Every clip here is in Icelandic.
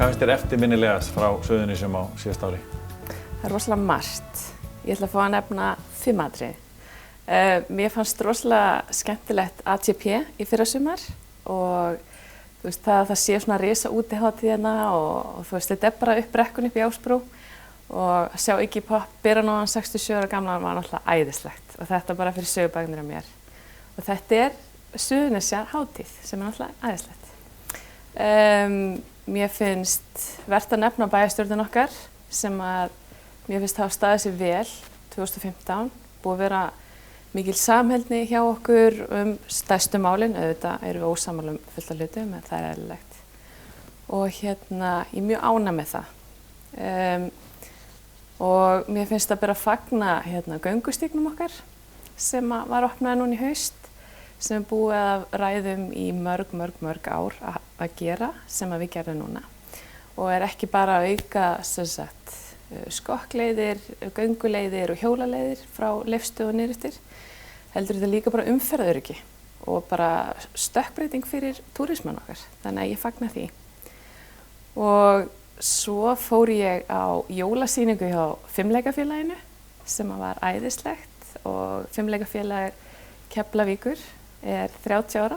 Hvað finnst þér eftirminnilegast frá Suðurnesjum á síðasta ári? Það er rosalega margt. Ég ætla að fá að nefna 5 atriði. Mér fannst rosalega skemmtilegt ATP í fyrrasumar og þú veist, það sé svona risa útihátíðina og þú veist, þetta er bara upp brekkun upp í Ásbrú og sjá Iggy Pop byrja nú hann 67 ára gamlan var náttúrulega æðislegt og þetta bara fyrir sögubæknir á mér. Og þetta er Suðurnesja hátíð sem er náttúrulega æðislegt. Mér finnst vert að nefna bæjarstjórnin okkar sem að mér finnst hafa staðið sig vel 2015, búið að vera mikil samheldni hjá okkur stærstu málin, auðvitað erum við ósammála fullt af hlutum, en það er eðlilegt. Og ég er mjög ánægð með það. Og mér finnst að bera að fagna göngustígnum okkar sem var opnaði núna í haust, sem er búið að ræðum í mörg ár að gera sem við gerðum núna. Og er ekki bara að auka skokkleiðir, gönguleiðir og hjólaleiðir frá Leifsstöð og niður eftir, heldur þetta líka bara umferðaröryggi og bara stökkbreyting fyrir túrismann okkar. Þannig að ég fagna því. Og svo fór ég á jólasýningu hjá Fimleikafélaginu sem var æðislegt og Fimleikafélag Keflavíkur er 30 ára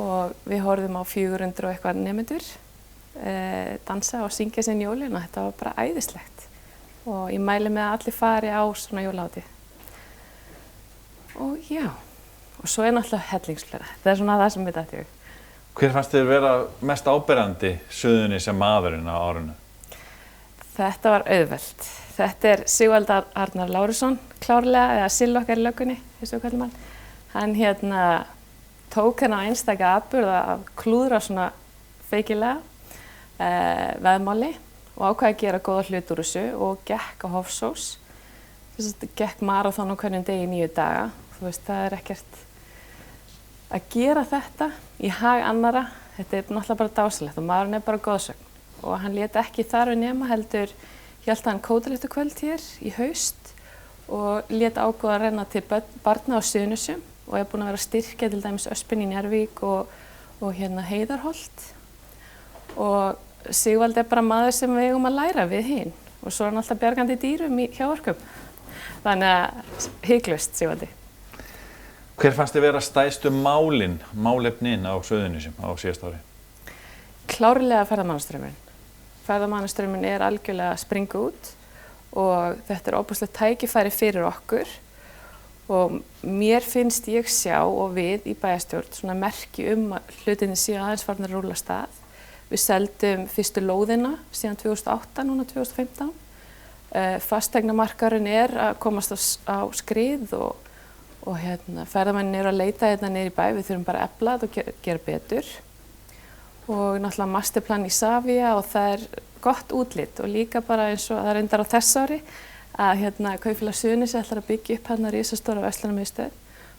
og við horfðum á 400 og eitthvað nemendur dansa og syngja sinn jólin og þetta var bara æðislegt og ég mæli með að allir fari á svona jólahátíð. Og já, og svo er náttúrulega hellingsfleira. Það er svona það sem við dætti við. Hver fannst þér vera mest áberandi Suðurnesja maðurinn á árinu? Þetta var auðvelt. Þetta er Sigvaldi Arnar Lárusson, klárlega, eða Sill okkar í löggunni, eins og kallum hann. Hann tók á einstaka atburð að klúðra svona feikilega veðmáli og ákvað að gera góða hlut úr þessu og gekk á Hofsós. Gekk maraþon á hverjum degi í 9 daga. Þú veist, það er ekkert að gera þetta í hag annara. Þetta er náttúrulega bara dásalegt og maðurinn er bara góðsögn. Og hann lét ekki þar við nema heldur, hélt hann kótilettukvöld hér í haust og lét ákveða að renna til barna á Suðurnesjum og er búinn að vera að styrkja til dæmis Öspin í Njarðvík og Heiðarholt. Og Sigvaldi er bara maður sem við eigum að læra við hinn og svo er hann alltaf bjargandi dýrum hjá orkum. Þannig að hygglust, Sigvaldi. Hver fannst þér vera stærstu málefnin á Suðurnesjum á síðasta ári? Klárlega ferðamannastraumurinn. Ferðamannastraumurinn er algjörlega að springa út og þetta er óbúslegt tækifæri fyrir okkur og mér finnst ég sjá og við í bæjarstjórn svona merki að hlutinni séu aðeins farnir að rúlla af stað. Við seldum fyrstu lóðina síðan 2008, núna 2015. Fasteignamarkaðurinn er að komast á skrið og ferðamenn eru að leita niður í bæ. Við þurfum bara að efla þetta og gera betur. Og náttúrulega masterplan í Savia og það er gott útlit og líka bara eins og það er reyndar á þess ári að Kaupfélag Suðurnesja ætlar að byggja upp risastóra verslunarmiðstöð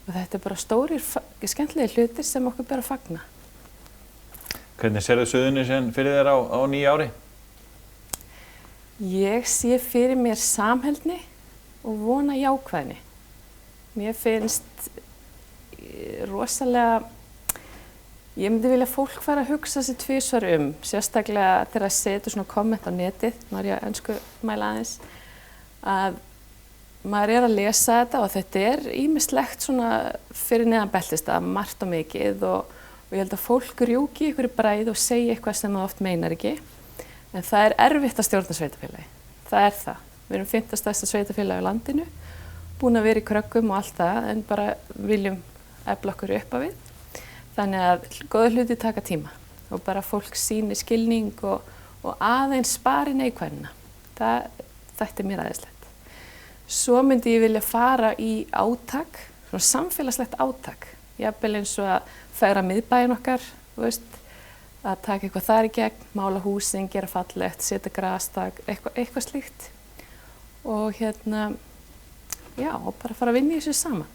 og þetta er bara stórir, skemmtilegir hlutir sem okkur ber að fagna. Hvernig sérðu Suðurnesjan fyrir þér á nýja ári? Ég sé fyrir mér samheldni og vona jákvæðni. Mér finnst rosalega, ég myndi vilja fólk fara að hugsa sig tvisvar sérstaklega þegar að setja svona komment á netið, nú er ég að enskumæla aðeins, að maður er að lesa þetta og þetta er ýmislegt svona fyrir neðan beltistað, margt og mikið og ég held að fólk rjúki ykkur í bræð og segja eitthvað sem það oft meinar ekki. En það er erfitt að stjórna sveitarfélagi. Það er það. Við erum 5. stærsta sveitarfélagi á landinu, búin að vera í kröggum og allt það, en bara viljum efla okkur upp á við. Þannig að góða hluti taka tíma og bara fólk sýni skilning og aðeins spari neikvæðina. Þetta er mér æðislegt. Svo myndi ég vilja fara í átak, svona samfélagslegt átak. Jafnvel eins og að fegra miðbæinn okkar, þú veist, að taka eitthvað þar í gegn, mála húsin, gera fallegt, setja grastak, eitthvað slíkt. Og já, og bara fara að vinna í þessu saman.